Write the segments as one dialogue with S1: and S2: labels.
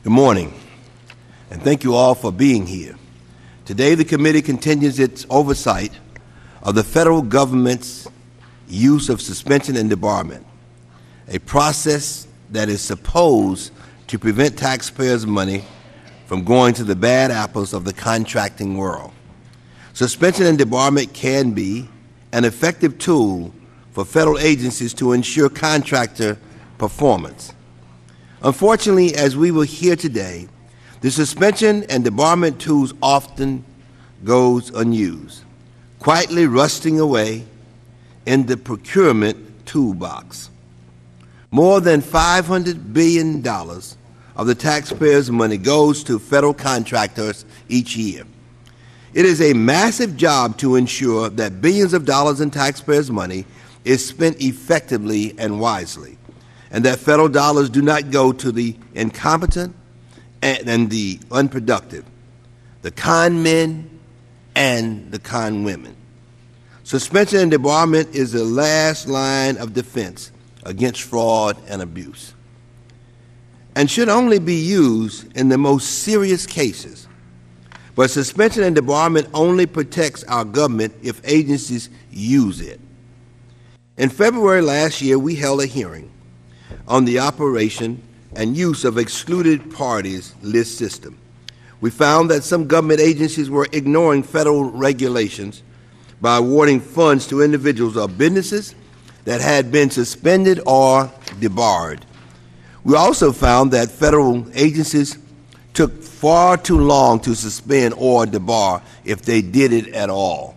S1: Good morning, and thank you all for being here. Today, the committee continues its oversight of the federal government's use of suspension and debarment, a process that is supposed to prevent taxpayers' money from going to the bad apples of the contracting world. Suspension and debarment can be an effective tool for federal agencies to ensure contractor performance. Unfortunately, as we will hear today, the suspension and debarment tools often goes unused, quietly rusting away in the procurement toolbox. More than $500 billion of the taxpayers' money goes to federal contractors each year. It is a massive job to ensure that billions of dollars in taxpayers' money is spent effectively and wisely, and that federal dollars do not go to the incompetent and the unproductive, the con men and the con women. Suspension and debarment is the last line of defense against fraud and abuse, and should only be used in the most serious cases. But suspension and debarment only protects our government if agencies use it. In February last year, we held a hearing on the operation and use of excluded parties list system. We found that some government agencies were ignoring federal regulations by awarding funds to individuals or businesses that had been suspended or debarred. We also found that federal agencies took far too long to suspend or debar if they did it at all.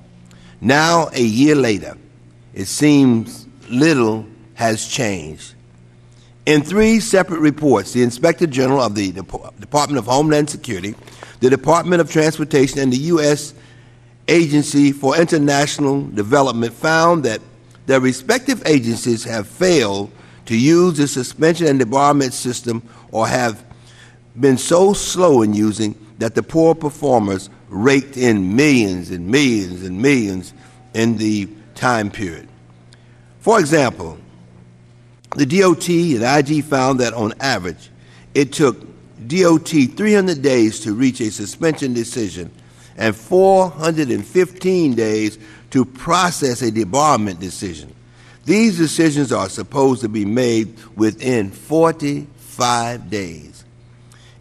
S1: Now, a year later, it seems little has changed. In three separate reports, the Inspector General of the Department of Homeland Security, the Department of Transportation, and the U.S. Agency for International Development found that their respective agencies have failed to use the suspension and debarment system or have been so slow in using that the poor performers raked in millions and millions and millions in the time period. For example, the DOT and IG found that on average, it took DOT 300 days to reach a suspension decision and 415 days to process a debarment decision. These decisions are supposed to be made within 45 days.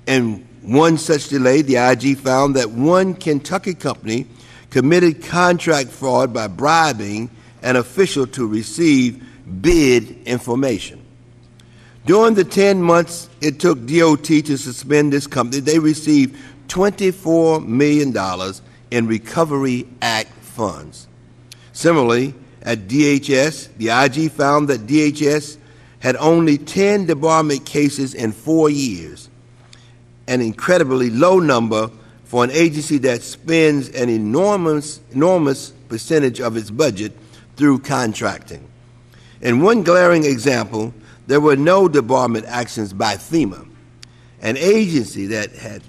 S1: In one such delay, the IG found that one Kentucky company committed contract fraud by bribing an official to receive bid information. During the 10 months it took DOT to suspend this company, they received $24 million in Recovery Act funds. Similarly, at DHS, the IG found that DHS had only 10 debarment cases in 4 years, an incredibly low number for an agency that spends an enormous percentage of its budget through contracting. In one glaring example, there were no debarment actions by FEMA, an agency that had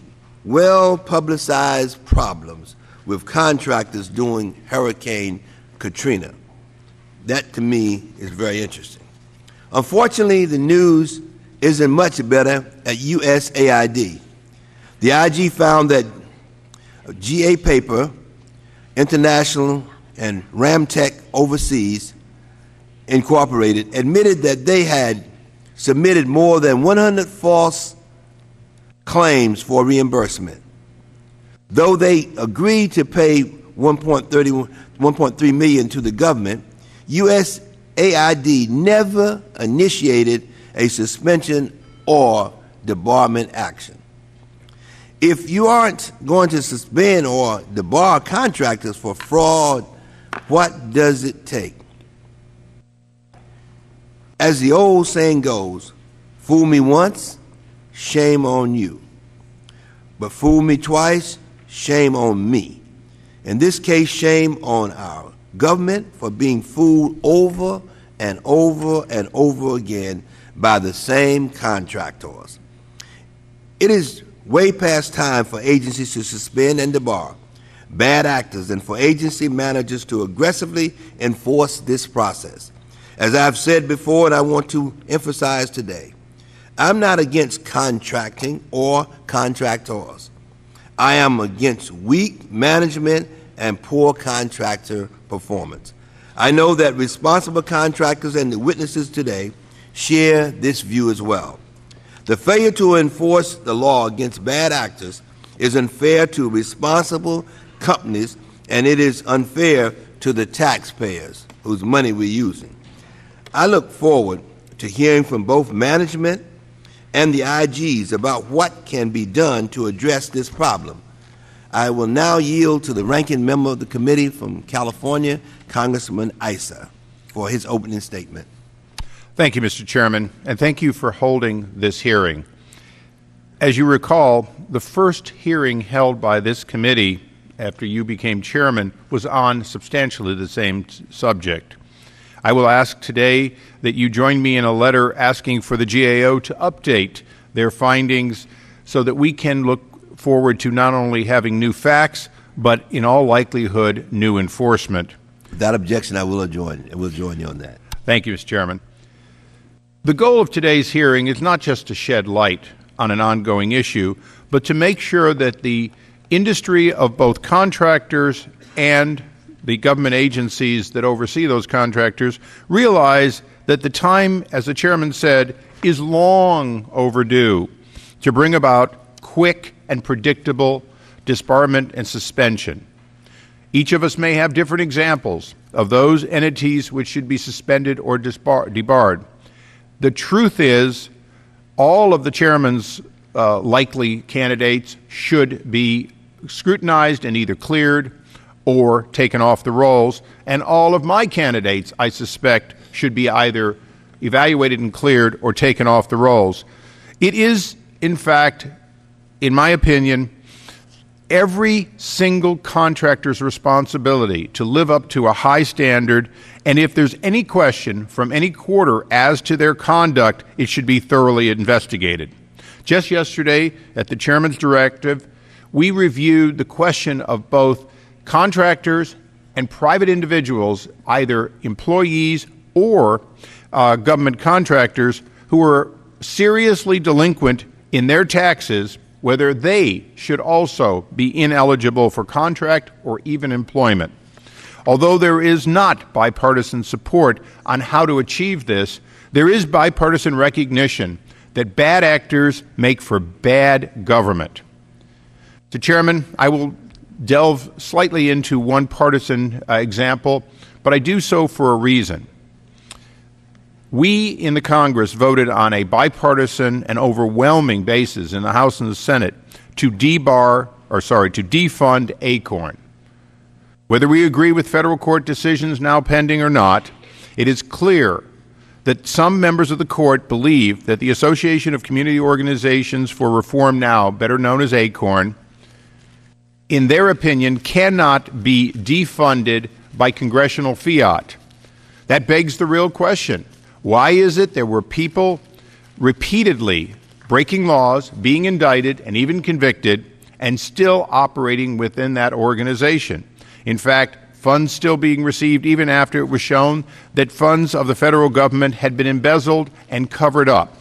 S1: well-publicized problems with contractors during Hurricane Katrina. That, to me, is very interesting. Unfortunately, the news isn't much better at USAID. The IG found that GA Paper International and Ramtech Overseas Incorporated admitted that they had submitted more than 100 false claims for reimbursement. Though they agreed to pay $1.3 million to the government, USAID never initiated a suspension or debarment action. If you aren't going to suspend or debar contractors for fraud, what does it take? As the old saying goes, fool me once, shame on you. But fool me twice, shame on me. In this case, shame on our government for being fooled over and over and over again by the same contractors. It is way past time for agencies to suspend and debar bad actors and for agency managers to aggressively enforce this process. As I've said before, and I want to emphasize today, I'm not against contracting or contractors. I am against weak management and poor contractor performance. I know that responsible contractors and the witnesses today share this view as well. The failure to enforce the law against bad actors is unfair to responsible companies, and it is unfair to the taxpayers whose money we're using. I look forward to hearing from both management and the IGs about what can be done to address this problem. I will now yield to the ranking member of the committee from California, Congressman Issa, for his opening statement.
S2: Thank you, Mr. Chairman, and thank you for holding this hearing. As you recall, the first hearing held by this committee after you became chairman was on substantially the same subject. I will ask today that you join me in a letter asking for the GAO to update their findings so that we can look forward to not only having new facts, but in all likelihood, new enforcement.
S1: Without objection, I will join you on that.
S2: Thank you, Mr. Chairman. The goal of today's hearing is not just to shed light on an ongoing issue, but to make sure that the industry of both contractors and the government agencies that oversee those contractors realize that the time, as the chairman said, is long overdue to bring about quick and predictable disbarment and suspension. Each of us may have different examples of those entities which should be suspended or debarred. The truth is, all of the chairman's likely candidates should be scrutinized and either cleared or taken off the rolls, and all of my candidates, I suspect, should be either evaluated and cleared or taken off the rolls. It is, in fact, in my opinion, every single contractor's responsibility to live up to a high standard, and if there's any question from any quarter as to their conduct, it should be thoroughly investigated. Just yesterday, at the chairman's directive, we reviewed the question of both contractors and private individuals, either employees or government contractors, who are seriously delinquent in their taxes, whether they should also be ineligible for contract or even employment. Although there is not bipartisan support on how to achieve this, there is bipartisan recognition that bad actors make for bad government. Mr. Chairman, I will delve slightly into one partisan example, but I do so for a reason. We in the Congress voted on a bipartisan and overwhelming basis in the House and the Senate to defund ACORN. Whether we agree with federal court decisions now pending or not, it is clear that some members of the court believe that the Association of Community Organizations for Reform Now, better known as ACORN, in their opinion, cannot be defunded by congressional fiat. That begs the real question. Why is it there were people repeatedly breaking laws, being indicted, and even convicted, and still operating within that organization? In fact, funds still being received even after it was shown that funds of the federal government had been embezzled and covered up.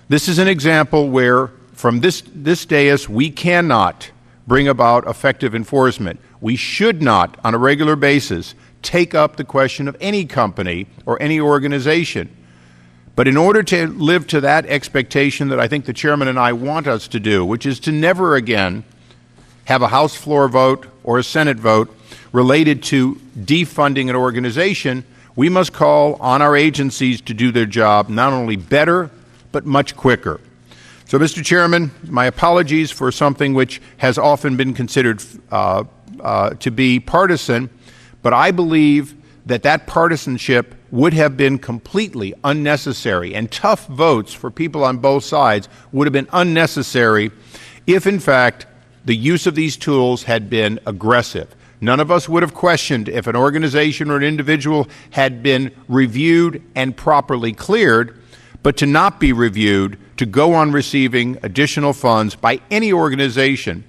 S2: This is an example where, from this dais, we cannot bring about effective enforcement. We should not, on a regular basis, take up the question of any company or any organization. But in order to live to that expectation that I think the chairman and I want us to do, which is to never again have a House floor vote or a Senate vote related to defunding an organization, we must call on our agencies to do their job not only better, but much quicker. So, Mr. Chairman, my apologies for something which has often been considered to be partisan, but I believe that that partisanship would have been completely unnecessary, and tough votes for people on both sides would have been unnecessary if, in fact, the use of these tools had been aggressive. None of us would have questioned if an organization or an individual had been reviewed and properly cleared, but to not be reviewed, to go on receiving additional funds by any organization,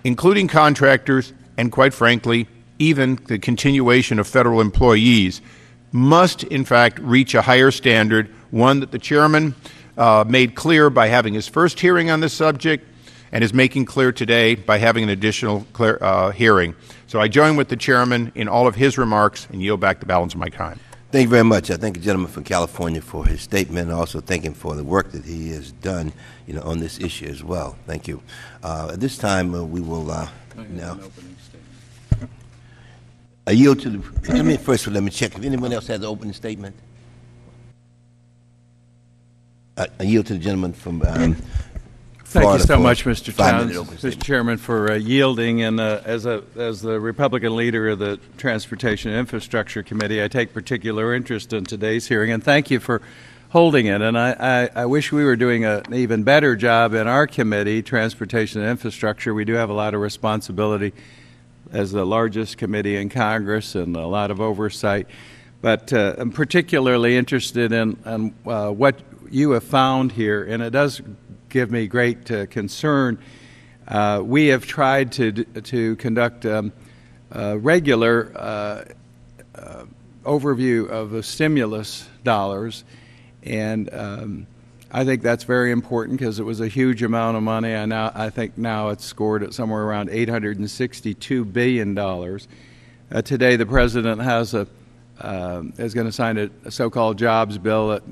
S2: including contractors and, quite frankly, even the continuation of federal employees, must in fact reach a higher standard, one that the chairman made clear by having his first hearing on this subject and is making clear today by having an additional hearing. So I join with the chairman in all of his remarks and yield back the balance of my time.
S1: Thank you very much. I thank the gentleman from California for his statement, and also thank him for the work that he has done, on this issue as well. Thank you. At this time, we will now. I yield to the. Let me check if anyone else has an opening statement. I yield to the gentleman from.
S3: Thank you so much, Mr. Towns, Mr. Chairman, for yielding. And as the Republican leader of the Transportation and Infrastructure Committee, I take particular interest in today's hearing, and thank you for holding it. And I wish we were doing an even better job in our committee, Transportation and Infrastructure. We do have a lot of responsibility as the largest committee in Congress and a lot of oversight. But I'm particularly interested in what you have found here, and it does give me great concern. We have tried to conduct a regular overview of the stimulus dollars, and I think that's very important because it was a huge amount of money. I think now it's scored at somewhere around $862 billion. Today, the president has is going to sign a so-called jobs bill at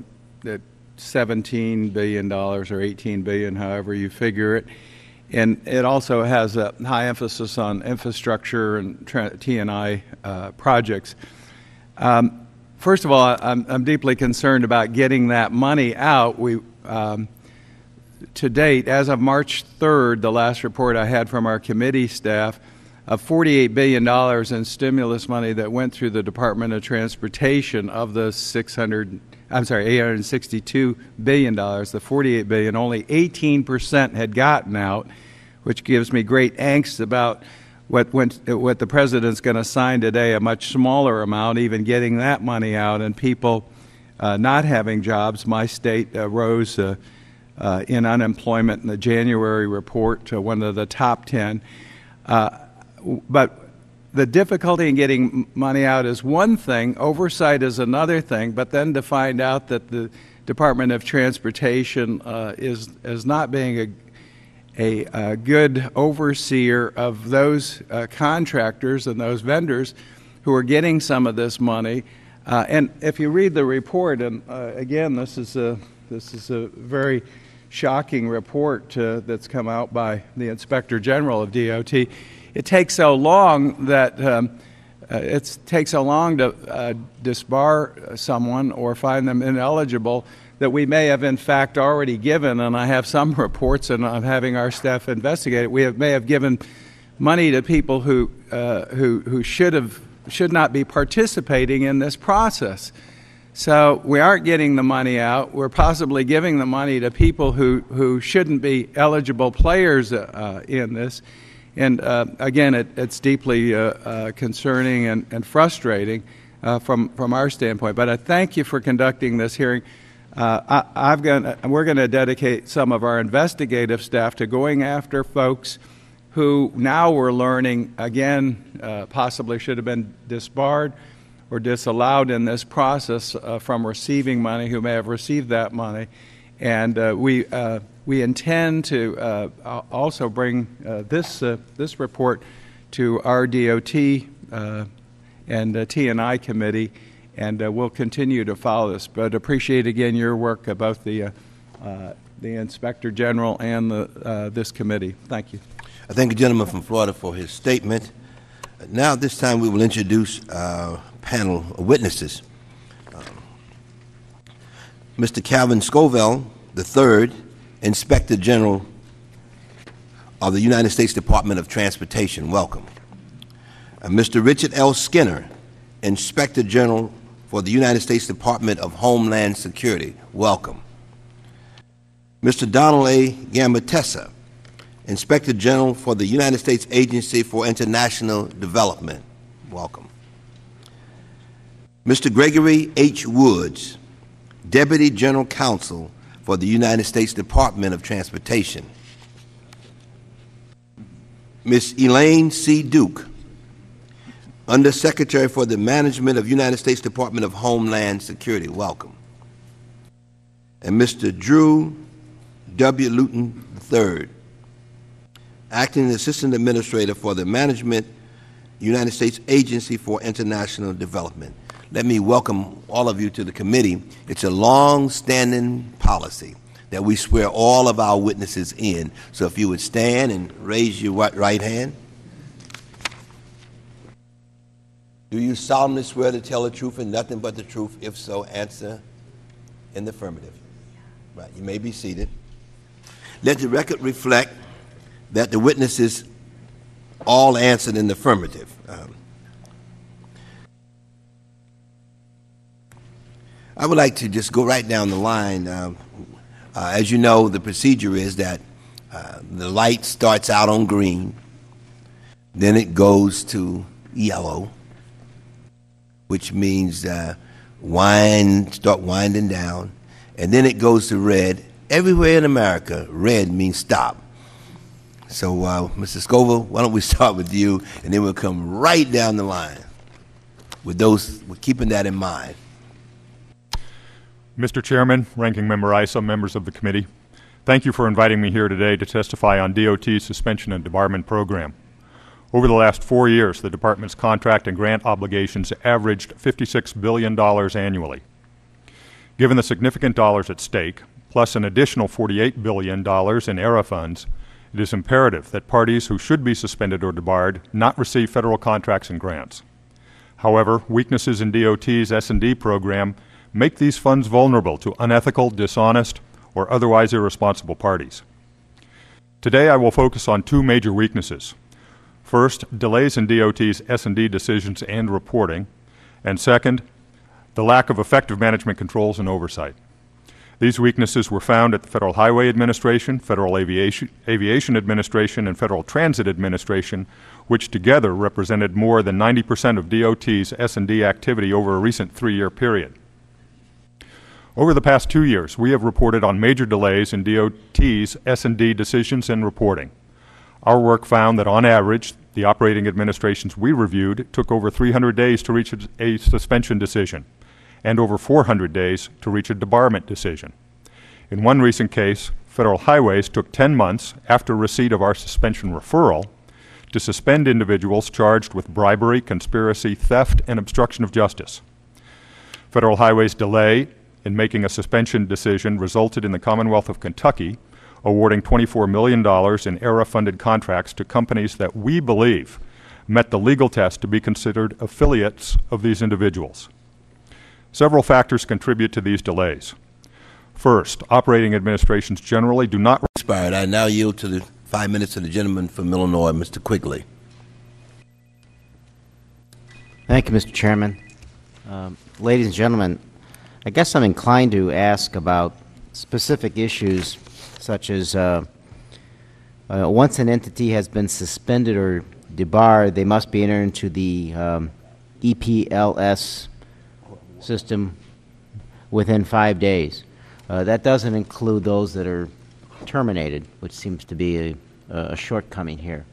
S3: $17 billion or $18 billion, however you figure it. And it also has a high emphasis on infrastructure and T&I projects. First of all, I'm deeply concerned about getting that money out. To date, as of March 3rd, the last report I had from our committee staff, of $48 billion in stimulus money that went through the Department of Transportation of the $862 billion, the $48 billion, only 18% had gotten out, which gives me great angst about what the president's going to sign today, a much smaller amount, even getting that money out, and people not having jobs. My state rose in unemployment in the January report to one of the top 10. But the difficulty in getting money out is one thing, oversight is another thing, but then to find out that the Department of Transportation is not being a good overseer of those contractors and those vendors who are getting some of this money. And if you read the report, and again, this is a very shocking report that's come out by the Inspector General of DOT. It takes so long that to disbar someone or find them ineligible that we may have in fact already given, and I have some reports, and I'm having our staff investigate it. We may have given money to people who should not be participating in this process. So we aren't getting the money out. We're possibly giving the money to people who shouldn't be eligible players in this. And again, it's deeply concerning and frustrating from our standpoint. But I thank you for conducting this hearing. We're going to dedicate some of our investigative staff to going after folks who now we're learning, again, possibly should have been disbarred or disallowed in this process from receiving money, who may have received that money. And we intend to also bring this report to our DOT and T&I committee, and we'll continue to follow this. But appreciate again your work, both the Inspector General and this committee. Thank you.
S1: I thank the gentleman from Florida for his statement. Now, this time we will introduce our panel of witnesses. Mr. Calvin Scoville, III, Inspector General of the United States Department of Transportation. Welcome. Mr. Richard L. Skinner, Inspector General for the United States Department of Homeland Security. Welcome. Mr. Donald A. Gambetesa, Inspector General for the United States Agency for International Development. Welcome. Mr. Gregory H. Woods, Deputy General Counsel for the United States Department of Transportation. Ms. Elaine C. Duke, Undersecretary for the Management of United States Department of Homeland Security. Welcome. and Mr. Drew W. Luton III, Acting Assistant Administrator for the Management United States Agency for International Development. Let me welcome all of you to the committee. It's a long-standing policy that we swear all of our witnesses in. So if you would stand and raise your right hand. Do you solemnly swear to tell the truth and nothing but the truth? If so, answer in the affirmative. Right, you may be seated. Let the record reflect that the witnesses all answered in the affirmative. I would like to just go right down the line. As you know, the procedure is that the light starts out on green, then it goes to yellow, which means start winding down, and then it goes to red. Everywhere in America, red means stop. So, Mr. Scoville, why don't we start with you, and then we'll come right down the line with keeping that in mind.
S4: Mr. Chairman, Ranking Member Issa, members of the committee, thank you for inviting me here today to testify on DOT's suspension and debarment program. Over the last 4 years, the Department's contract and grant obligations averaged $56 billion annually. Given the significant dollars at stake, plus an additional $48 billion in ERA funds, it is imperative that parties who should be suspended or debarred not receive federal contracts and grants. However, weaknesses in DOT's S&D program make these funds vulnerable to unethical, dishonest, or otherwise irresponsible parties. Today I will focus on two major weaknesses. First, delays in DOT's S&D decisions and reporting, and second, the lack of effective management controls and oversight. These weaknesses were found at the Federal Highway Administration, Federal Aviation Administration, and Federal Transit Administration, which together represented more than 90% of DOT's S&D activity over a recent 3-year period. Over the past 2 years, we have reported on major delays in DOT's S&D decisions and reporting. Our work found that on average, the operating administrations we reviewed took over 300 days to reach a suspension decision, and over 400 days to reach a debarment decision. In one recent case, Federal Highways took 10 months after receipt of our suspension referral to suspend individuals charged with bribery, conspiracy, theft, and obstruction of justice. Federal Highways' delay in making a suspension decision resulted in the Commonwealth of Kentucky awarding $24 million in ERA-funded contracts to companies that we believe met the legal test to be considered affiliates of these individuals. Several factors contribute to these delays. First, operating administrations generally do not...
S1: Expired. I now yield to the 5 minutes to the gentleman from Illinois, Mr. Quigley.
S5: Thank you, Mr. Chairman. Ladies and gentlemen, I guess I'm inclined to ask about specific issues such as once an entity has been suspended or debarred, they must be entered into the EPLS system within 5 days. That doesn't include those that are terminated, which seems to be a shortcoming here.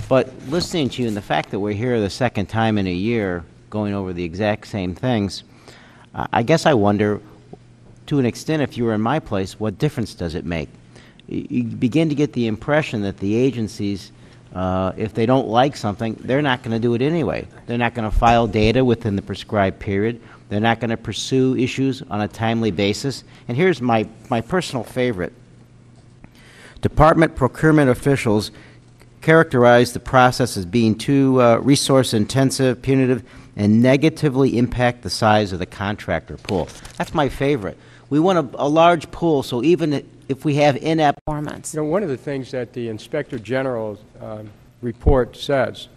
S5: But listening to you and the fact that we're here the second time in a year going over the exact same things, I guess I wonder, to an extent, if you were in my place, what difference does it make? You begin to get the impression that the agencies, if they don't like something, they're not going to do it anyway. They're not going to file data within the prescribed period. They're not going to pursue issues on a timely basis. And here's my personal favorite. Department procurement officials characterize the process as being too resource-intensive, punitive, and negatively impact the size of the contractor pool. That's my favorite. We want a large pool, so even if we have inept performance.
S6: You know, one of the things that the Inspector General's report says,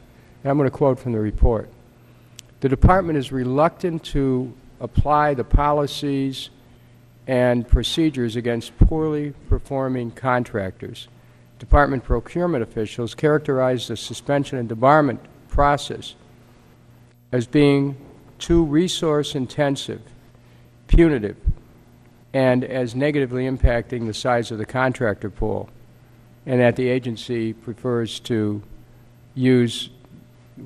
S6: and I'm going to quote from the report, the Department is reluctant to apply the policies and procedures against poorly performing contractors. Department procurement officials characterize the suspension and debarment process as being too resource-intensive, punitive, and as negatively impacting the size of the contractor pool, and that the agency prefers to use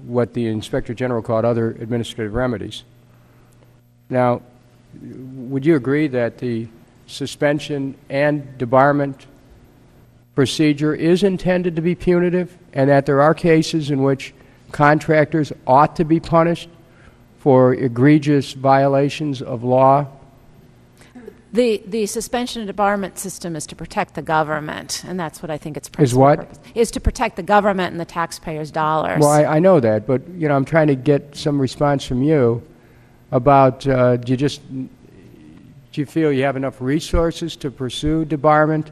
S6: what the Inspector General called other administrative remedies. Now, would you agree that the suspension and debarment procedure is intended to be punitive, and that there are cases in which contractors ought to be punished for egregious violations of law?
S7: The suspension and debarment system is to protect the government, and that's what I think its principal
S6: Is what?
S7: purpose is, to protect the government and the taxpayers' dollars.
S6: Well, I know that, but I'm trying to get some response from you about do you feel you have enough resources to pursue debarment,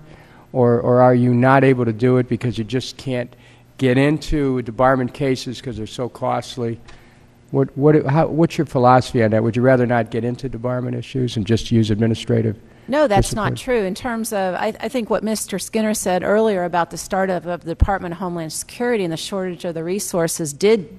S6: or are you not able to do it because you just can't get into debarment cases because they're so costly? What's your philosophy on that? Would you rather not get into debarment issues and just use administrative?
S7: No, that's
S6: discipline?
S7: not true. In terms of, I think what Mr. Skinner said earlier about the startup of the Department of Homeland Security and the shortage of the resources did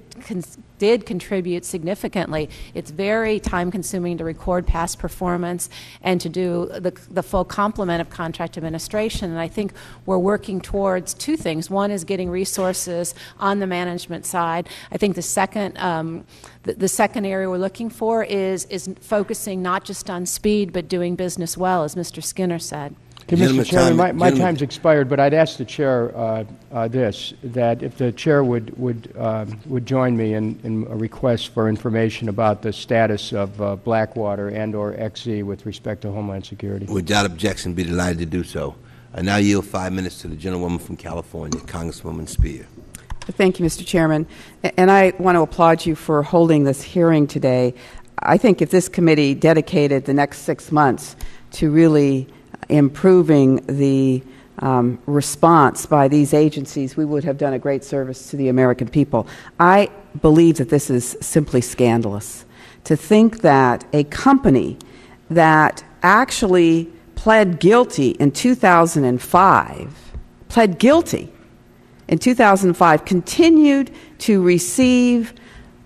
S7: contribute significantly. It's very time-consuming to record past performance and to do the full complement of contract administration. And I think we're working towards two things. One is getting resources on the management side. I think the second area we're looking for is focusing not just on speed but doing business well, as Mr. Skinner said.
S6: Mr. Chairman, my time's expired, but I'd ask the chair that if the chair would join me in a request for information about the status of Blackwater and/or XZ with respect to Homeland Security.
S1: Without objection, be delighted to do so. I now yield 5 minutes to the gentlewoman from California, Congresswoman Spear.
S8: Thank you, Mr. Chairman. And I want to applaud you for holding this hearing today. I think if this committee dedicated the next 6 months to really improving the response by these agencies, we would have done a great service to the American people. I believe that this is simply scandalous. To think that a company that actually pled guilty in 2005, continued to receive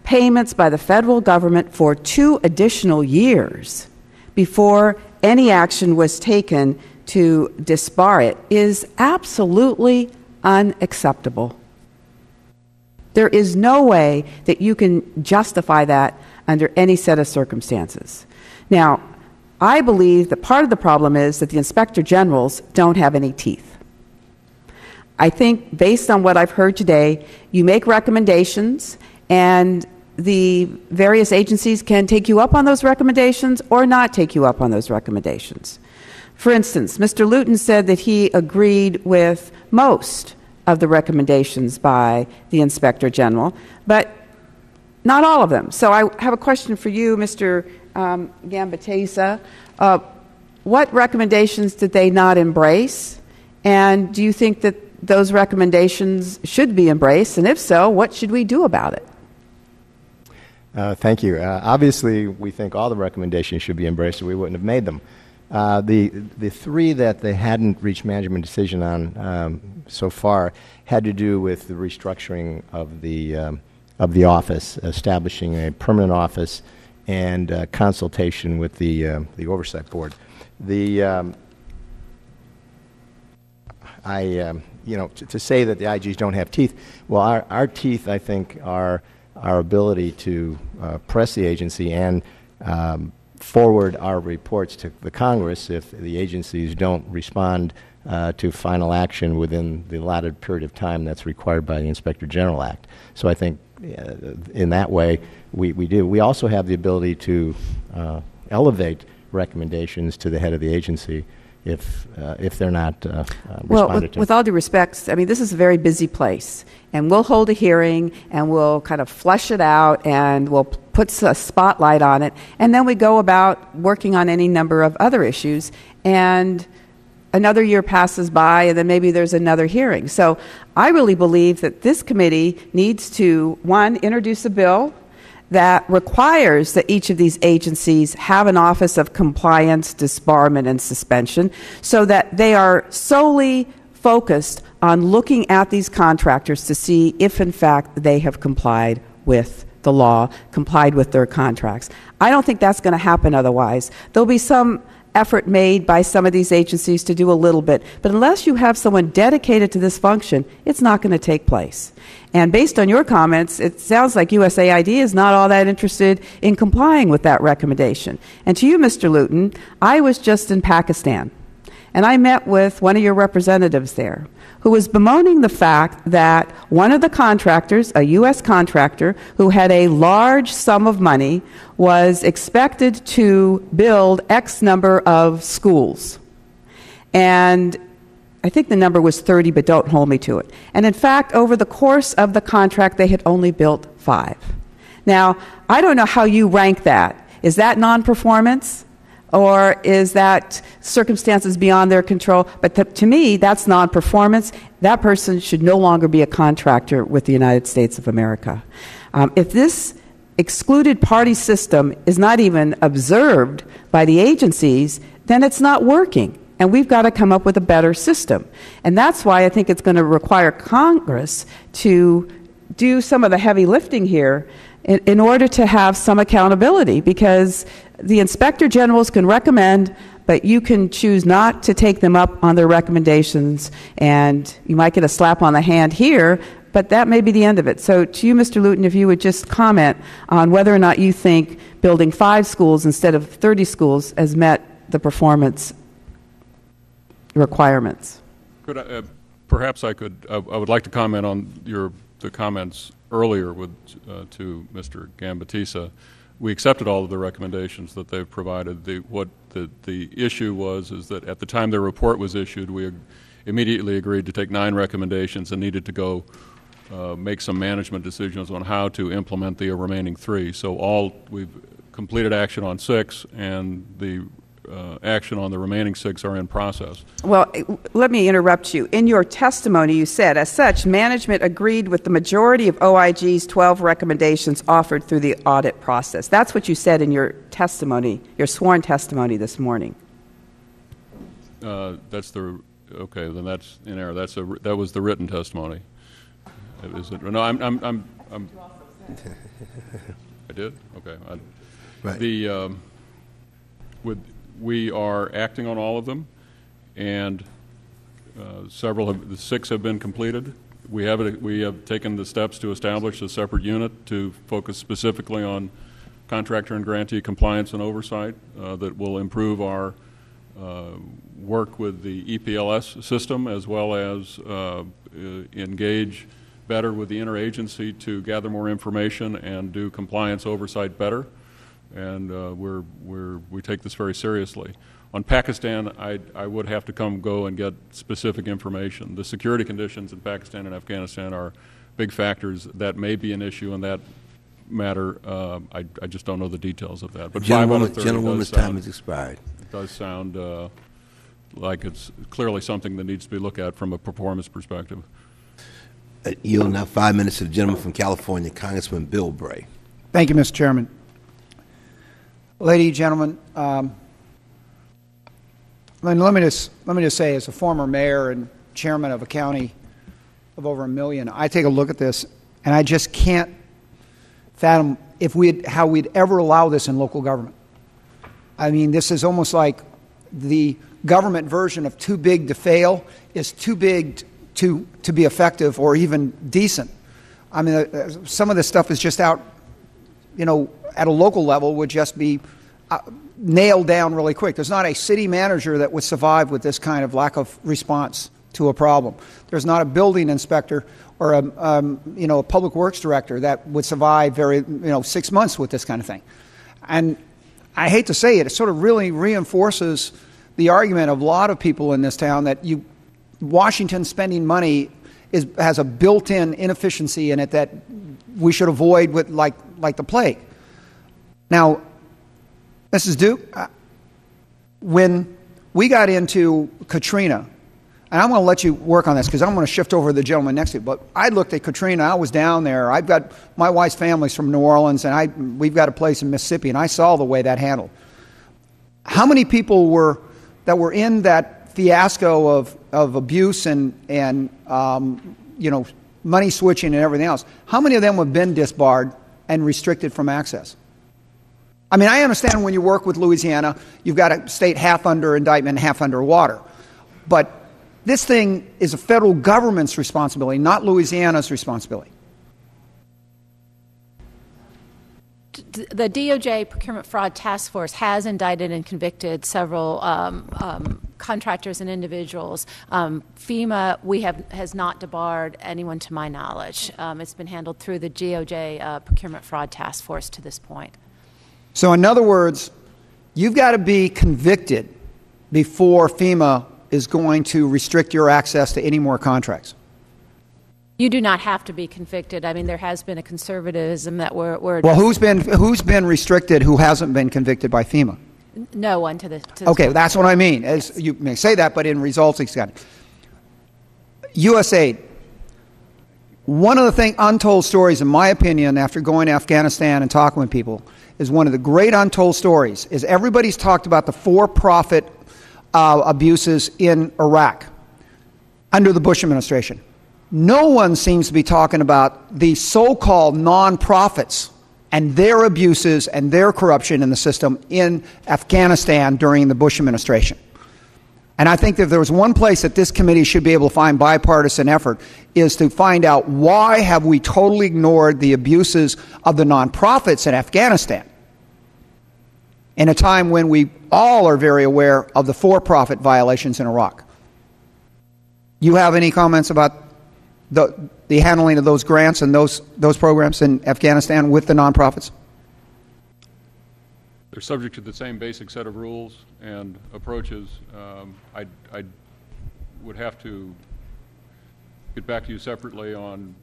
S8: payments by the federal government for 2 additional years before any action was taken to disbar it is absolutely unacceptable. There is no way that you can justify that under any set of circumstances. Now, I believe that part of the problem is that the Inspector Generals don't have any teeth. I think, based on what I've heard today, you make recommendations, and the various agencies can take you up on those recommendations or not take you up on those recommendations. For instance, Mr. Luton said that he agreed with most of the recommendations by the Inspector General, but not all of them. So I have a question for you, Mr. Gambitesa. What recommendations did they not embrace? And do you think that those recommendations should be embraced? And if so, what should we do about it?
S9: Thank you. Obviously, we think all the recommendations should be embraced, or we wouldn't have made them. The 3 that they hadn't reached management decision on so far had to do with the restructuring of the office, establishing a permanent office, and consultation with the Oversight Board. To say that the IGs don't have teeth, well, our teeth, I think, are our ability to press the agency and forward our reports to the Congress if the agencies don't respond to final action within the allotted period of time that's required by the Inspector General Act. So I think in that way we do. We also have the ability to elevate recommendations to the head of the agency if they're not responded to.
S8: With all due respect, I mean, this is a very busy place, and we'll hold a hearing, and we'll kind of flesh it out, and we'll put a spotlight on it, and then we go about working on any number of other issues, and another year passes by, and then maybe there's another hearing. So I really believe that this committee needs to, 1, introduce a bill that requires that each of these agencies have an Office of Compliance, Disbarment, and Suspension so that they are solely focused on looking at these contractors to see if, in fact, they have complied with the law, complied with their contracts. I don't think that's going to happen otherwise. There'll be some effort made by some of these agencies to do a little bit. But unless you have someone dedicated to this function, it's not going to take place. And based on your comments, it sounds like USAID is not all that interested in complying with that recommendation. And to you, Mr. Luton, I was just in Pakistan, and I met with one of your representatives there who was bemoaning the fact that one of the contractors, a U.S. contractor, who had a large sum of money, was expected to build X number of schools. And I think the number was 30, but don't hold me to it. And in fact, over the course of the contract, they had only built 5. Now, I don't know how you rank that. Is that non-performance? Or is that circumstances beyond their control? But to me, that's non-performance. That person should no longer be a contractor with the United States of America. If this excluded party system is not even observed by the agencies, then it's not working. And we've got to come up with a better system. And that's why I think it's going to require Congress to do some of the heavy lifting here in order to have some accountability, because the inspector generals can recommend, but you can choose not to take them up on their recommendations, and you might get a slap on the hand here, but that may be the end of it. So to you, Mr. Luton, if you would just comment on whether or not you think building 5 schools instead of 30 schools has met the performance requirements.
S10: Could I, perhaps I could. I would like to comment on the comments earlier to Mr. Gambatisa. We accepted all of the recommendations that they've provided. The issue is that at the time their report was issued, we immediately agreed to take 9 recommendations and needed to go make some management decisions on how to implement the remaining 3. So we've completed action on 6, and the action on the remaining 6 are in process.
S8: Well, let me interrupt you. In your testimony, you said, as such, management agreed with the majority of OIG's 12 recommendations offered through the audit process. That's what you said in your testimony, your sworn testimony this morning.
S10: Okay, then that's in error. That was the written testimony. Is it? No, I'm I did? Okay.
S1: Right.
S10: We are acting on all of them, and the 6 have been completed. We have taken the steps to establish a separate unit to focus specifically on contractor and grantee compliance and oversight that will improve our work with the EPLS system, as well as engage better with the interagency to gather more information and do compliance oversight better. And we take this very seriously. On Pakistan, I would have to go and get specific information. The security conditions in Pakistan and Afghanistan are big factors that may be an issue in that matter. I just don't know the details of that. But
S1: Gentlewoman's time has expired.
S10: It does sound like it's clearly something that needs to be looked at from a performance perspective.
S1: Yield now 5 minutes to the gentleman from California, Congressman Bill Bray.
S11: Thank you, Mr. Chairman. Ladies, gentlemen, let me just say, as a former mayor and chairman of a county of over 1 million, I take a look at this, and I just can't fathom how we'd ever allow this in local government. I mean, this is almost like the government version of too big to fail is too big to be effective or even decent. I mean, some of this stuff is just out, at a local level would just be nailed down really quick. There's not a city manager that would survive with this kind of lack of response to a problem. There's not a building inspector or a public works director that would survive 6 months with this kind of thing. And I hate to say it, it sort of really reinforces the argument of a lot of people in this town that Washington spending money has a built-in inefficiency in it that we should avoid with like the plague. Now, Mrs. Duke, when we got into Katrina, and I'm going to let you work on this because I'm going to shift over to the gentleman next to you, but I looked at Katrina, I was down there, I've got, my wife's family's from New Orleans, and we've got a place in Mississippi, and I saw the way that handled. How many people were in that fiasco of abuse and money switching and everything else? How many of them have been disbarred and restricted from access? I mean, I understand when you work with Louisiana, you've got a state half under indictment, half under water. But this thing is a federal government's responsibility, not Louisiana's responsibility.
S7: The DOJ Procurement Fraud Task Force has indicted and convicted several contractors and individuals. FEMA has not debarred anyone to my knowledge. It's been handled through the DOJ Procurement Fraud Task Force to this point.
S11: So in other words, you've got to be convicted before FEMA is going to restrict your access to any more contracts.
S7: You do not have to be convicted. I mean, there has been a conservatism that we're
S11: well, who's been restricted who hasn't been convicted by FEMA?
S7: No one to this.
S11: Okay, that's what I mean. As you may say that, but in results, it's got USAID. One of the untold stories, in my opinion, after going to Afghanistan and talking with people, is one of the great untold stories. Is everybody's talked about the for-profit abuses in Iraq under the Bush administration. No one seems to be talking about the so-called nonprofits and their abuses and their corruption in the system in Afghanistan during the Bush administration. And I think that if there was one place that this committee should be able to find bipartisan effort, is to find out why have we totally ignored the abuses of the nonprofits in Afghanistan in a time when we all are very aware of the for-profit violations in Iraq. You have any comments about the handling of those grants and those programs in Afghanistan with the nonprofits?
S10: They're subject to the same basic set of rules and approaches. I would have to get back to you separately on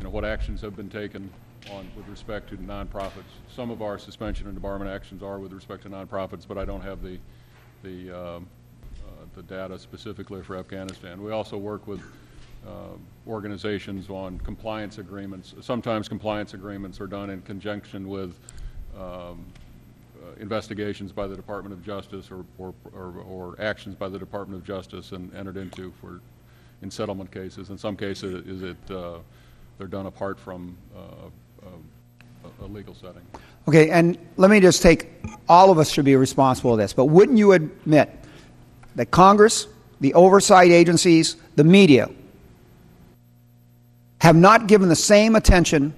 S10: what actions have been taken with respect to nonprofits. Some of our suspension and debarment actions are with respect to nonprofits, but I don't have the data specifically for Afghanistan. We also work with organizations on compliance agreements. Sometimes compliance agreements are done in conjunction with investigations by the Department of Justice or actions by the Department of Justice and entered into in settlement cases. In some cases, they're done apart from a legal setting.
S11: Okay, and let me just all of us should be responsible for this, but wouldn't you admit that Congress, the oversight agencies, the media have not given the same attention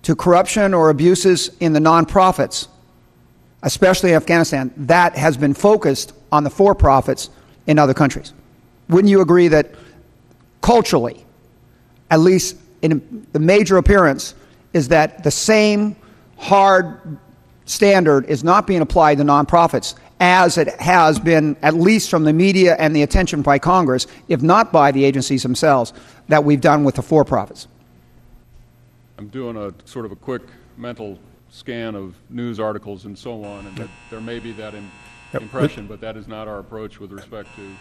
S11: to corruption or abuses in the nonprofits, especially in Afghanistan, that has been focused on the for-profits in other countries? Wouldn't you agree that culturally, at least in the major appearance, is that the same hard standard is not being applied to nonprofits as it has been, at least from the media and the attention by Congress, if not by the agencies themselves, that we've done with the for-profits?
S10: I'm doing a sort of a quick mental scan of news articles and so on, and that there may be that impression, but that is not our approach with respect to,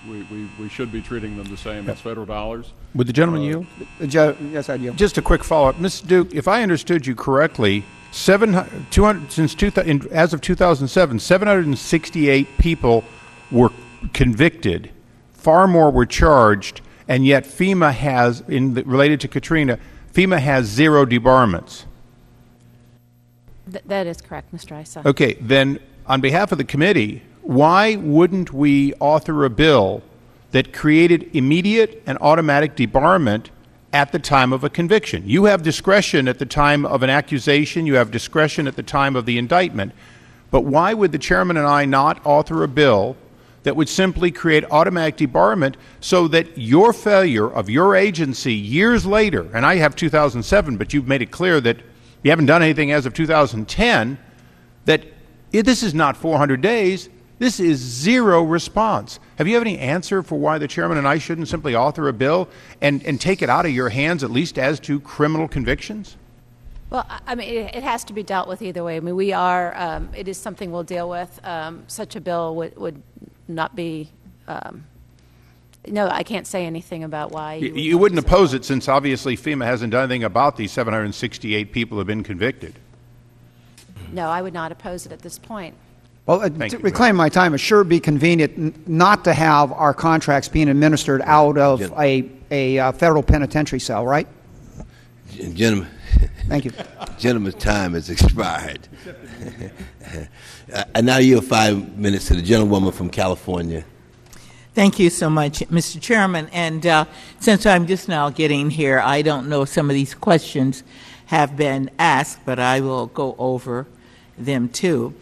S10: we should be treating them the same as federal dollars.
S2: Would the gentleman yield?
S11: Yes, I yield.
S2: Just a quick follow-up. Ms. Duke, if I understood you correctly, as of 2007, 768 people were convicted, far more were charged, and yet FEMA has, related to Katrina, FEMA has 0 debarments.
S7: That is correct, Mr. Issa.
S2: Okay, then on behalf of the committee, why wouldn't we author a bill that created immediate and automatic debarment at the time of a conviction? You have discretion at the time of an accusation. You have discretion at the time of the indictment. But why would the chairman and I not author a bill that would simply create automatic debarment so that your failure of your agency years later, and I have 2007, but you've made it clear that you haven't done anything as of 2010, that this is not 400 days, this is 0 response. Have you any answer for why the chairman and I shouldn't simply author a bill and take it out of your hands, at least as to criminal convictions?
S7: Well, I mean, it has to be dealt with either way. I mean, we are, it is something we'll deal with. Such a bill would not be, no, I can't say anything about why.
S2: You wouldn't oppose it since obviously FEMA hasn't done anything about these 768 people who have been convicted.
S7: No, I would not oppose it at this point.
S11: Well, to reclaim my time, it sure be convenient not to have our contracts being administered out of a federal penitentiary cell, right?
S1: Gentlemen.
S11: Thank you.
S1: Gentleman's time has expired. And now you have 5 minutes to the gentlewoman from California.
S12: Thank you so much, Mr. Chairman. And since I'm just now getting here, I don't know if some of these questions have been asked, but I will go over them too.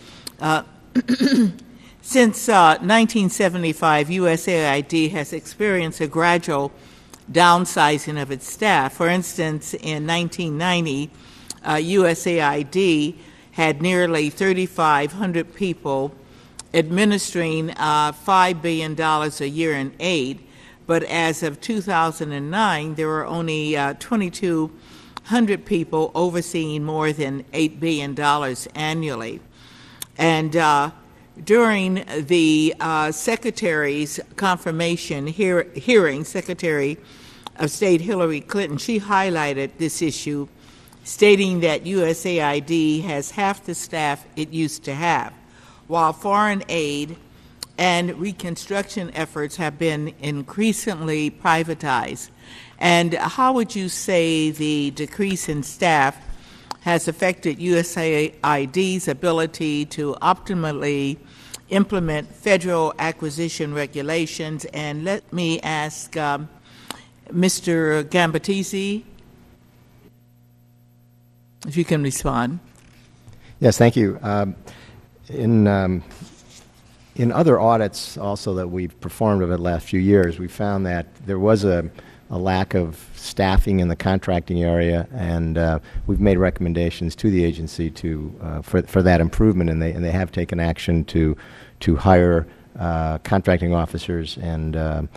S12: Since 1975, USAID has experienced a gradual downsizing of its staff. For instance, in 1990, USAID had nearly 3,500 people administering $5 billion a year in aid, but as of 2009, there were only 2,200 people overseeing more than $8 billion annually. And during the Secretary's confirmation hearing, Secretary of State Hillary Clinton, she highlighted this issue, stating that USAID has half the staff it used to have, while foreign aid and reconstruction efforts have been increasingly privatized. And how would you say the decrease in staff has affected USAID's ability to optimally implement federal acquisition regulations? And let me ask Mr. Gambatese if you can respond.
S9: Yes, thank you. In other audits also that we've performed over the last few years, we found that there was a lack of staffing in the contracting area, and we've made recommendations to the agency for that improvement, and they have taken action to hire contracting officers and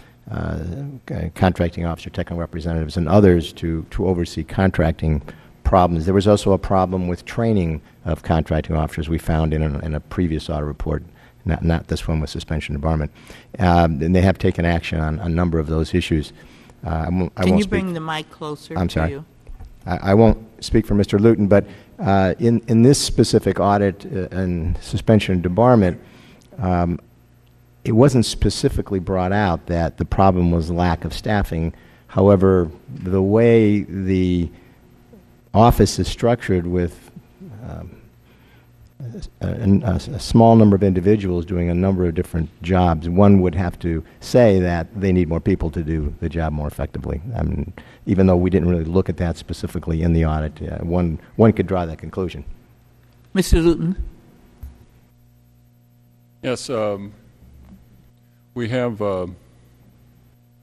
S9: contracting officer technical representatives and others to oversee contracting problems. There was also a problem with training of contracting officers we found in a previous audit report, not this one with suspension and debarment. And they have taken action on a number of those issues.
S12: Can you bring the mic closer
S9: I'm
S12: to
S9: sorry.
S12: you?
S9: I won't speak for Mr. Luton, but in this specific audit and suspension and debarment, it wasn't specifically brought out that the problem was lack of staffing. However, the way the office is structured with a small number of individuals doing a number of different jobs, one would have to say that they need more people to do the job more effectively. I mean, even though we didn't really look at that specifically in the audit, one could draw that conclusion.
S12: Mr. Luton.
S10: Yes, we have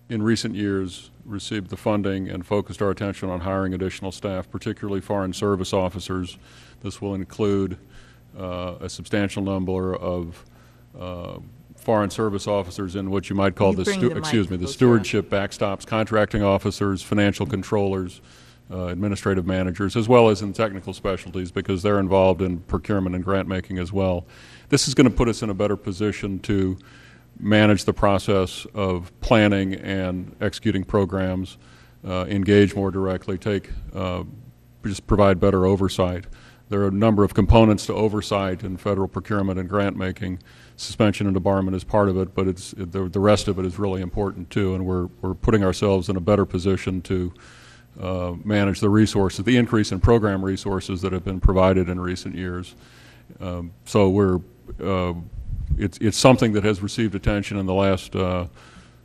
S10: in recent years received the funding and focused our attention on hiring additional staff, particularly foreign service officers. This will include a substantial number of foreign service officers in what you might call the stewardship backstops, contracting officers, financial controllers, administrative managers, as well as in technical specialties, because they're involved in procurement and grant making as well. This is going to put us in a better position to manage the process of planning and executing programs, engage more directly, just provide better oversight. There are a number of components to oversight in federal procurement and grant making. Suspension and debarment is part of it, but the rest of it is really important too, and we're putting ourselves in a better position to manage the resources, the increase in program resources that have been provided in recent years. So it's something that has received attention in the last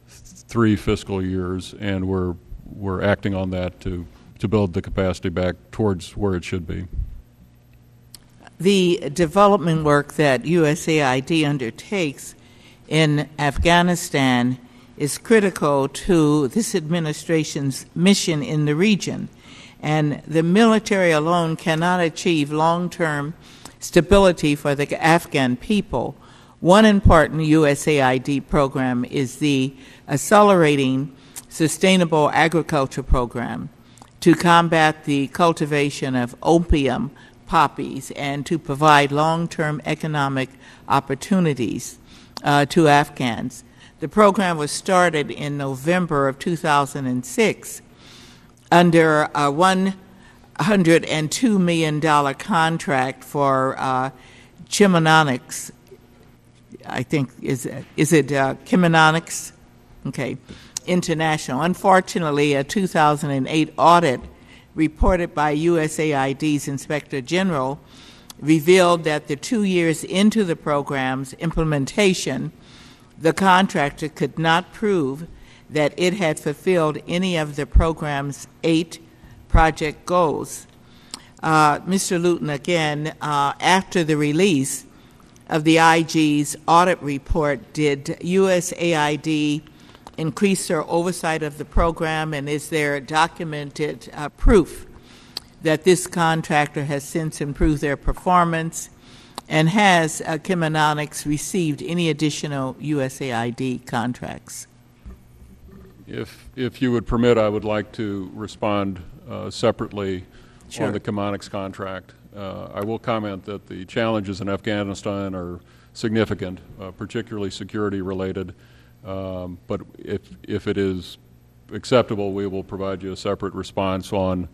S10: 3 fiscal years, and we're acting on that to build the capacity back towards where it should be.
S12: The development work that USAID undertakes in Afghanistan is critical to this administration's mission in the region, and the military alone cannot achieve long-term stability for the Afghan people. One important USAID program is the Accelerating Sustainable Agriculture Program to combat the cultivation of opium poppies and to provide long-term economic opportunities to Afghans. The program was started in November of 2006 under a $102 million contract for Chimononics I think, is it Cheminonics? Okay, International. Unfortunately, a 2008 audit reported by USAID's Inspector General revealed that the 2 years into the program's implementation, the contractor could not prove that it had fulfilled any of the program's 8 project goals. Mr. Luton, again, after the release of the IG's audit report, did USAID increase their oversight of the program, and is there documented proof that this contractor has since improved their performance? And has Cheminonics received any additional USAID contracts?
S10: If you would permit, I would like to respond separately
S12: Sure.
S10: on the Cheminonics contract. I will comment that the challenges in Afghanistan are significant, particularly security related. But if it is acceptable, we will provide you a separate response on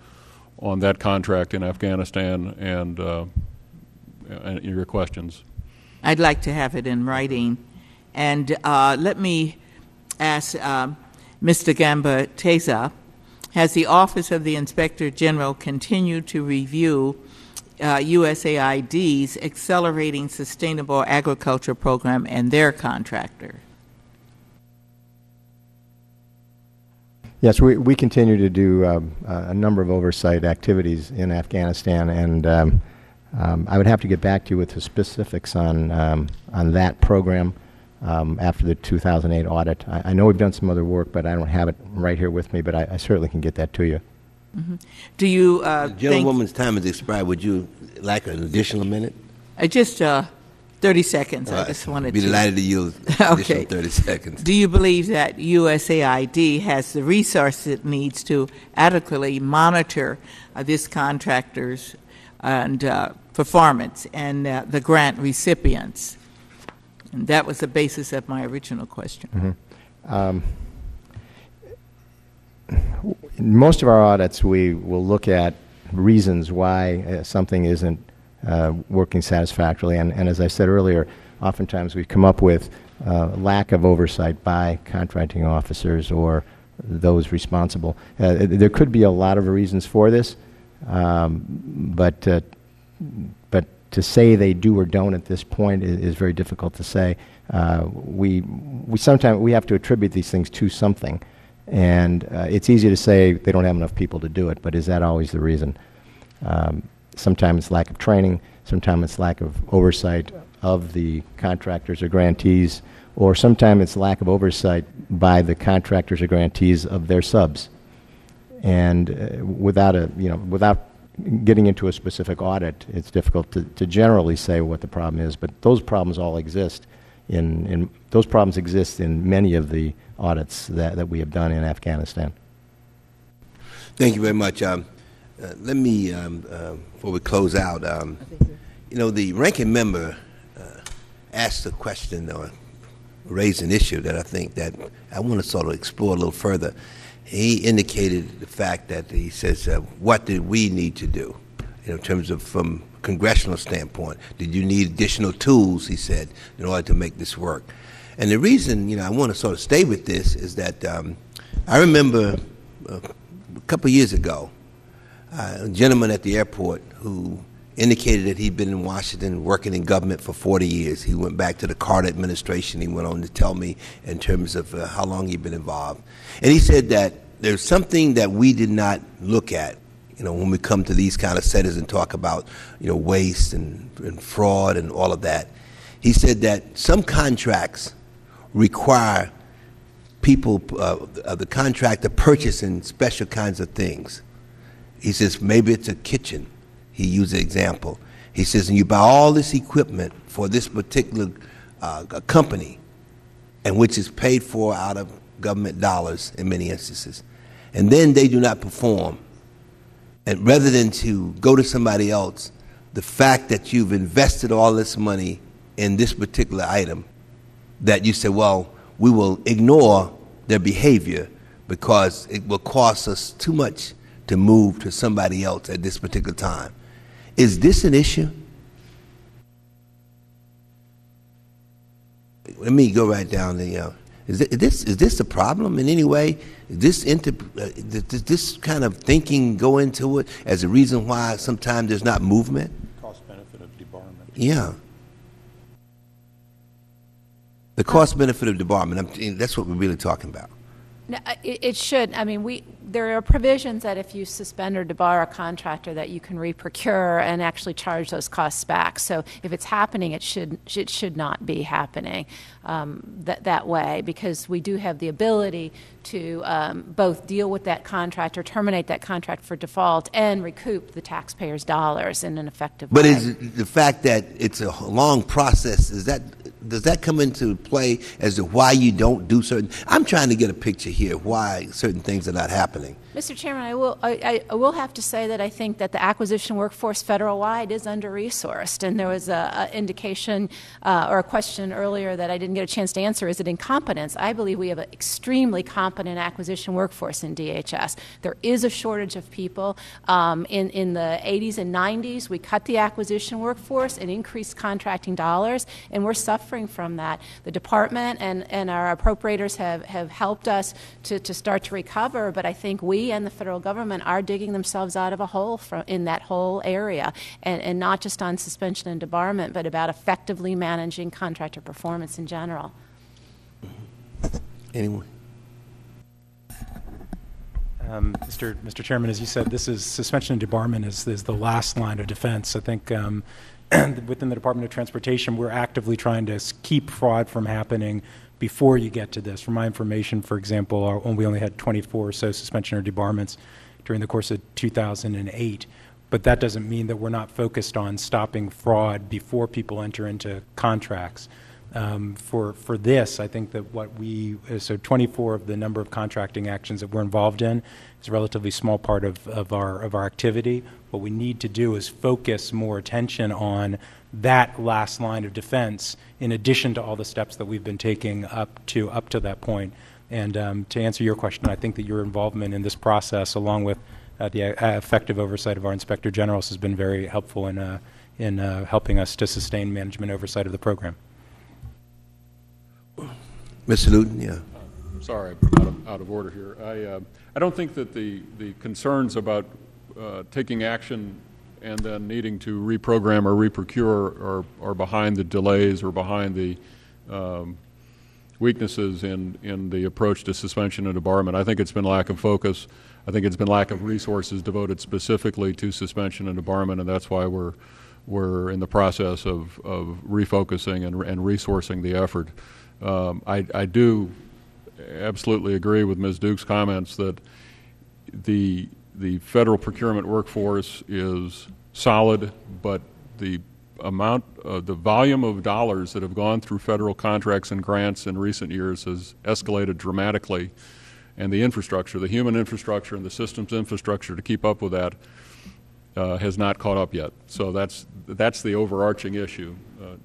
S10: that contract in Afghanistan and your questions.
S12: I'd like to have it in writing. And let me ask Mr. Gamba-Teza, has the Office of the Inspector General continued to review USAID's Accelerating Sustainable Agriculture Program and their contractor?
S9: Yes, we continue to do a number of oversight activities in Afghanistan, and I would have to get back to you with the specifics on that program after the 2008 audit. I know we've done some other work, but I don't have it right here with me, but I certainly can get that to you.
S12: Mm-hmm. Do you
S1: The gentlewoman's time has expired. Would you like an additional minute?
S12: Just 30 seconds. I just wanted to.
S1: Be delighted to use additional 30 seconds.
S12: Do you believe that USAID has the resources it needs to adequately monitor this contractor's and performance and the grant recipients? And that was the basis of my original question.
S9: Mm-hmm. In most of our audits, we will look at reasons why something isn't working satisfactorily. And as I said earlier, oftentimes we come up with lack of oversight by contracting officers or those responsible. There could be a lot of reasons for this, but to say they do or don't at this point is very difficult to say. We sometimes have to attribute these things to something, and it's easy to say they don't have enough people to do it, but is that always the reason? Sometimes it's lack of training, sometimes it's lack of oversight of the contractors or grantees, or sometimes it's lack of oversight by the contractors or grantees of their subs. And without getting into a specific audit, it's difficult to generally say what the problem is, but those problems all exist those problems exist in many of the audits that we have done in Afghanistan.
S1: Thank you very much. Let me, before we close out, the ranking member asked a question or raised an issue that I think that I want to sort of explore a little further. He indicated the fact that he says, what did we need to do in terms of from congressional standpoint? Did you need additional tools, he said, in order to make this work? And the reason, I want to sort of stay with this is that I remember a couple of years ago, a gentleman at the airport who indicated that he'd been in Washington working in government for 40 years. He went back to the Carter administration. He went on to tell me in terms of how long he'd been involved. And he said that there's something that we did not look at, when we come to these kind of settings and talk about, waste and fraud and all of that. He said that some contracts require people, the contractor purchasing special kinds of things. He says maybe it's a kitchen. He used an example. He says, and you buy all this equipment for this particular company, and which is paid for out of government dollars in many instances, and then they do not perform. And rather than to go to somebody else, the fact that you've invested all this money in this particular item, that you say, well, we will ignore their behavior because it will cost us too much to move to somebody else at this particular time. Is this an issue? let me go right down the. Is this a problem in any way? Does this kind of thinking go into it as a reason why sometimes there's not movement?
S4: Cost benefit of debarment.
S1: Yeah. The cost benefit of debarment. That's what we're really talking about.
S7: No, it should. I mean, there are provisions that if you suspend or debar a contractor, that you can reprocure and actually charge those costs back. So if it's happening, it should not be happening that way, because we do have the ability to both deal with that contract or terminate that contract for default and recoup the taxpayers' dollars in an effective way.
S1: But is the fact that it's a long process, does that come into play as to why you don't do certain? I'm trying to get a picture here why certain things are not happening.
S7: Mr. Chairman, I will have to say that I think that the acquisition workforce federal-wide is under-resourced, and there was an indication or a question earlier that I didn't get a chance to answer. Is it incompetence? I believe we have an extremely competent acquisition workforce in DHS. There is a shortage of people. In the 80s and 90s, we cut the acquisition workforce and increased contracting dollars, and we're suffering from that. The department and our appropriators have helped us to start to recover, but I think we and the federal government are digging themselves out of a hole in that whole area, and not just on suspension and debarment, but about effectively managing contractor performance in general.
S1: Anyone?
S13: Mr. Chairman, as you said, this is suspension and debarment is the last line of defense. I think within the Department of Transportation, we're actively trying to keep fraud from happening before you get to this. For my information, for example, we only had 24 or so suspension or debarments during the course of 2008. But that doesn't mean that we're not focused on stopping fraud before people enter into contracts. For this, I think that so 24 of the number of contracting actions that we're involved in is a relatively small part of our activity. What we need to do is focus more attention on that last line of defense, in addition to all the steps that we've been taking up to that point. And to answer your question, I think that your involvement in this process, along with the effective oversight of our Inspector Generals, has been very helpful in helping us to sustain management oversight of the program.
S1: Mr. Luton, yeah.
S10: Sorry, out of order here. I don't think that the concerns about taking action and then needing to reprogram or reprocure are behind the delays or behind the weaknesses in the approach to suspension and debarment. I think it's been lack of focus. I think it's been lack of resources devoted specifically to suspension and debarment, and that's why we're in the process of refocusing and resourcing the effort. I do absolutely agree with Ms. Duke's comments that the federal procurement workforce is solid, but the volume of dollars that have gone through federal contracts and grants in recent years has escalated dramatically, and the infrastructure, the human infrastructure and the systems infrastructure to keep up with that has not caught up yet. So that's the overarching issue.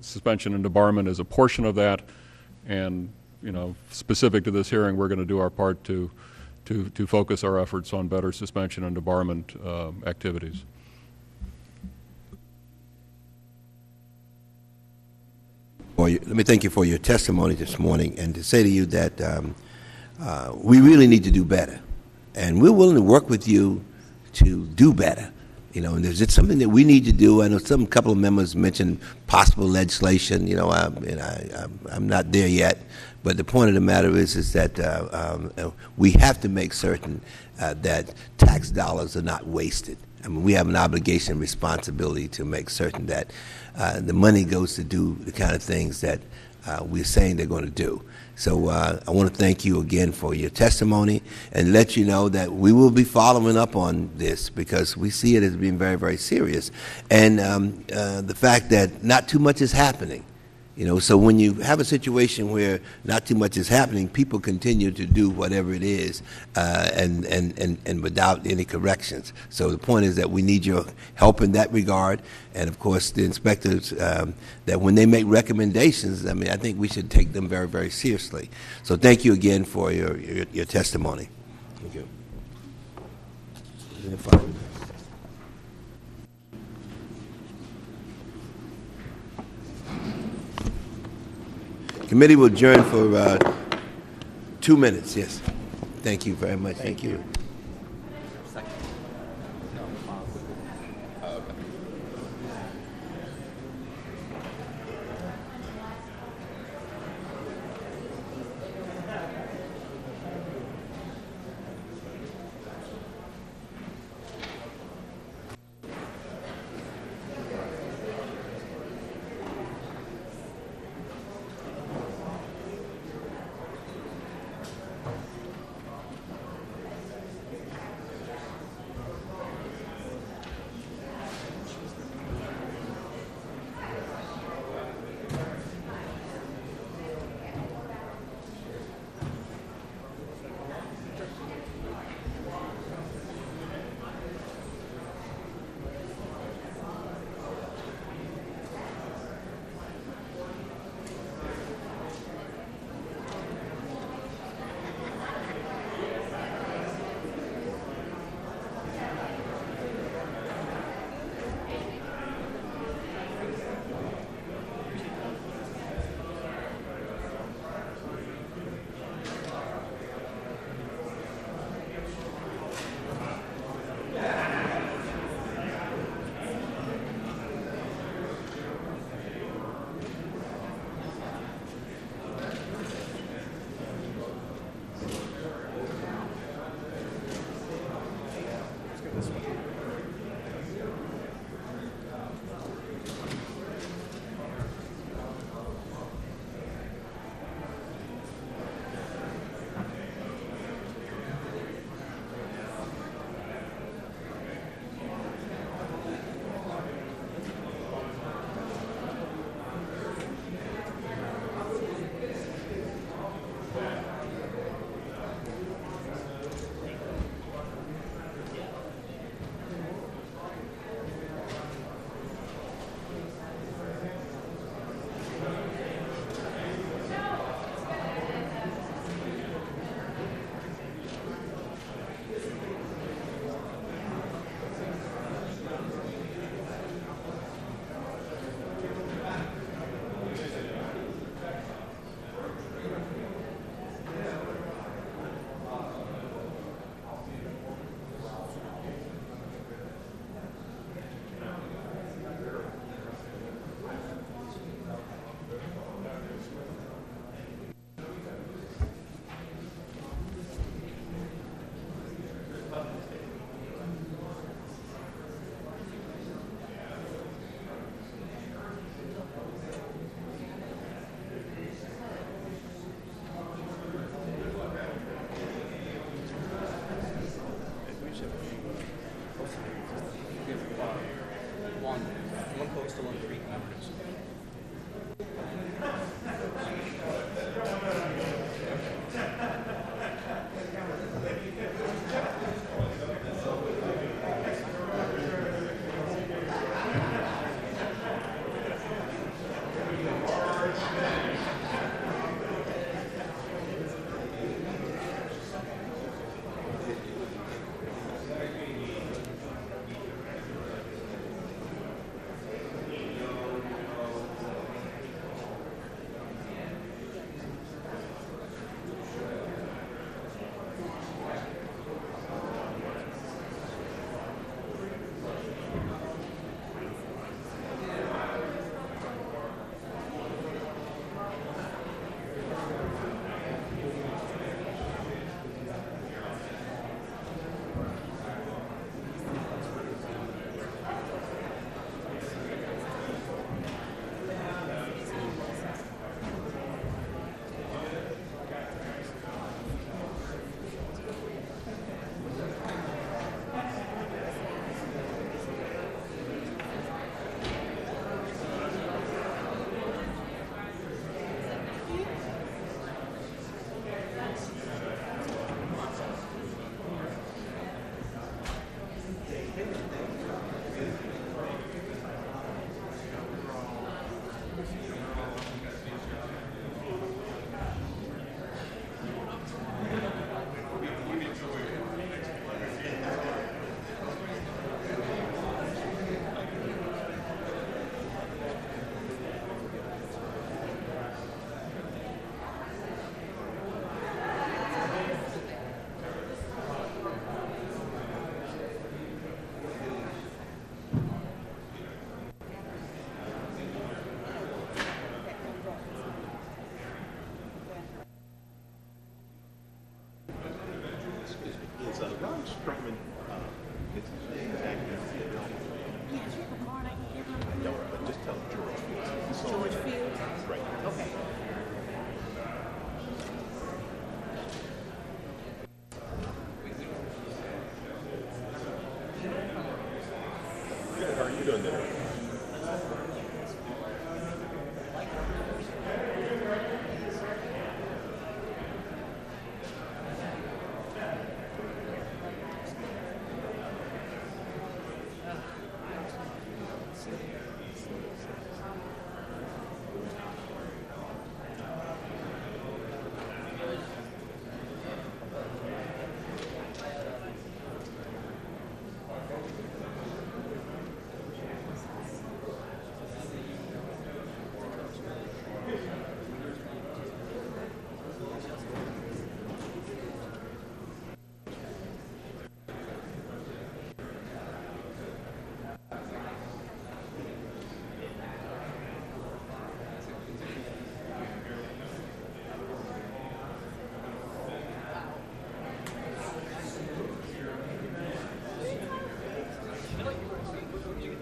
S10: Suspension and debarment is a portion of that, and specific to this hearing, we're going to do our part to focus our efforts on better suspension and debarment activities.
S1: Let me thank you for your testimony this morning, and to say to you that we really need to do better, and we're willing to work with you to do better. And there's just something that we need to do. I know a couple of members mentioned possible legislation. I'm not there yet, but the point of the matter is that we have to make certain that tax dollars are not wasted. I mean, we have an obligation and responsibility to make certain that the money goes to do the kind of things that we're saying they're going to do. So I want to thank you again for your testimony and let you know that we will be following up on this because we see it as being very, very serious. And the fact that not too much is happening. So when you have a situation where not too much is happening, people continue to do whatever it is and without any corrections. So the point is that we need your help in that regard. And, of course, the inspectors, that when they make recommendations, I think we should take them very, very seriously. So thank you again for your testimony. Thank you. Committee will adjourn for 2 minutes. Yes. Thank you very much. Thank you.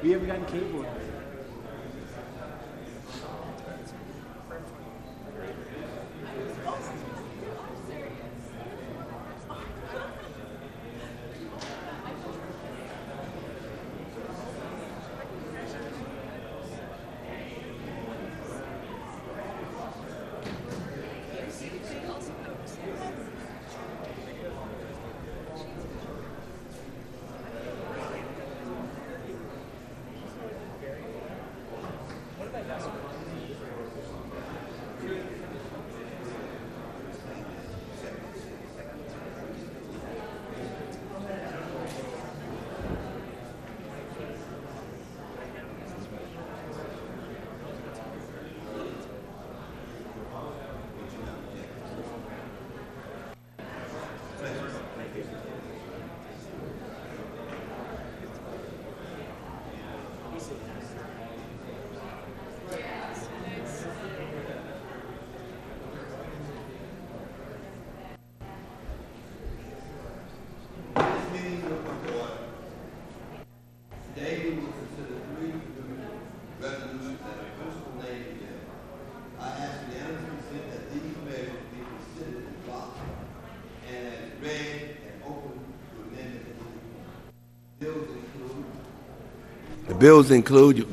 S14: We haven't gotten cable.
S1: The bills include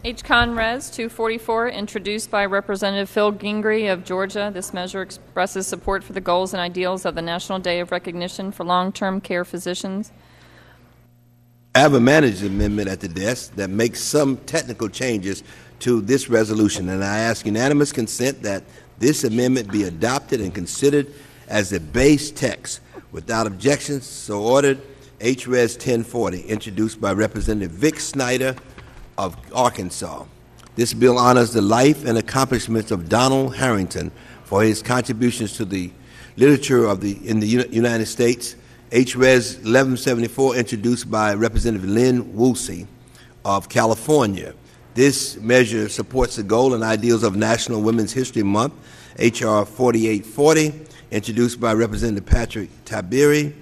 S15: H. Con Res. 244, introduced by Representative Phil Gingrey of Georgia. This measure expresses support for the goals and ideals of the National Day of Recognition for Long-Term Care Physicians.
S1: I have a manager's amendment at the desk that makes some technical changes to this resolution, and I ask unanimous consent that this amendment be adopted and considered as the base text. Without objections, so ordered. H. Res. 1040, introduced by Representative Vic Snyder of Arkansas. This bill honors the life and accomplishments of Donald Harrington for his contributions to the literature in the United States. H. Res. 1174, introduced by Representative Lynn Woolsey of California. This measure supports the goal and ideals of National Women's History Month. H.R. 4840, introduced by Representative Patrick Tabiri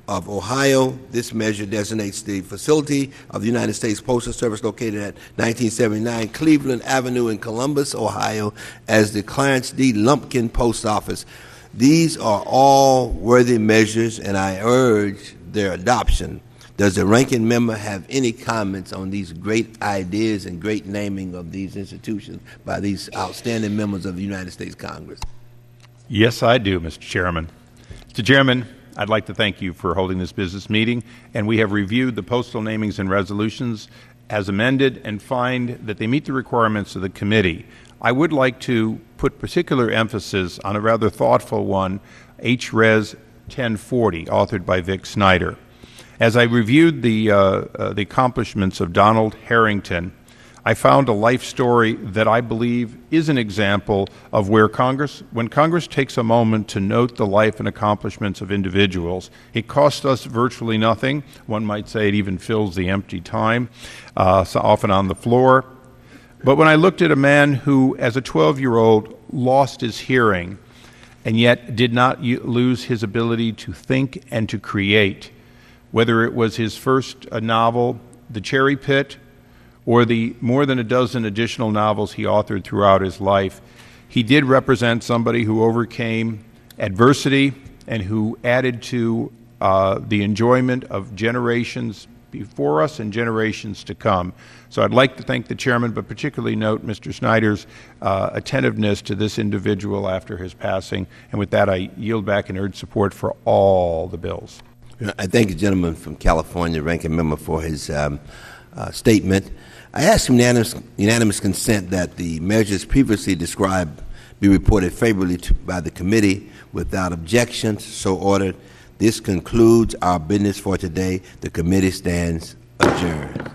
S1: of Ohio. This measure designates the facility of the United States Postal Service located at 1979 Cleveland Avenue in Columbus, Ohio, as the Clarence D. Lumpkin Post Office. These are all worthy measures, and I urge their adoption. Does the ranking member have any comments on these great ideas and great naming of these institutions by these outstanding members of the United States Congress?
S2: Yes, I do, Mr. Chairman. Mr. Chairman, I'd like to thank you for holding this business meeting, and we have reviewed the postal namings and resolutions as amended and find that they meet the requirements of the committee. I would like to put particular emphasis on a rather thoughtful one, H. Res. 1040, authored by Vic Snyder. As I reviewed the accomplishments of Donald Harrington, I found a life story that I believe is an example of where when Congress takes a moment to note the life and accomplishments of individuals, it costs us virtually nothing. One might say it even fills the empty time, so often on the floor. But when I looked at a man who, as a 12-year-old, lost his hearing and yet did not lose his ability to think and to create, whether it was his first novel, The Cherry Pit, or the more than a dozen additional novels he authored throughout his life, he did represent somebody who overcame adversity and who added to the enjoyment of generations before us and generations to come. So I'd like to thank the chairman, but particularly note Mr. Snyder's attentiveness to this individual after his passing. And with that, I yield back and urge support for all the bills.
S1: I thank the gentleman from California, ranking member, for his statement. I ask unanimous consent that the measures previously described be reported favorably by the committee without objections. So ordered. This concludes our business for today. The committee stands adjourned.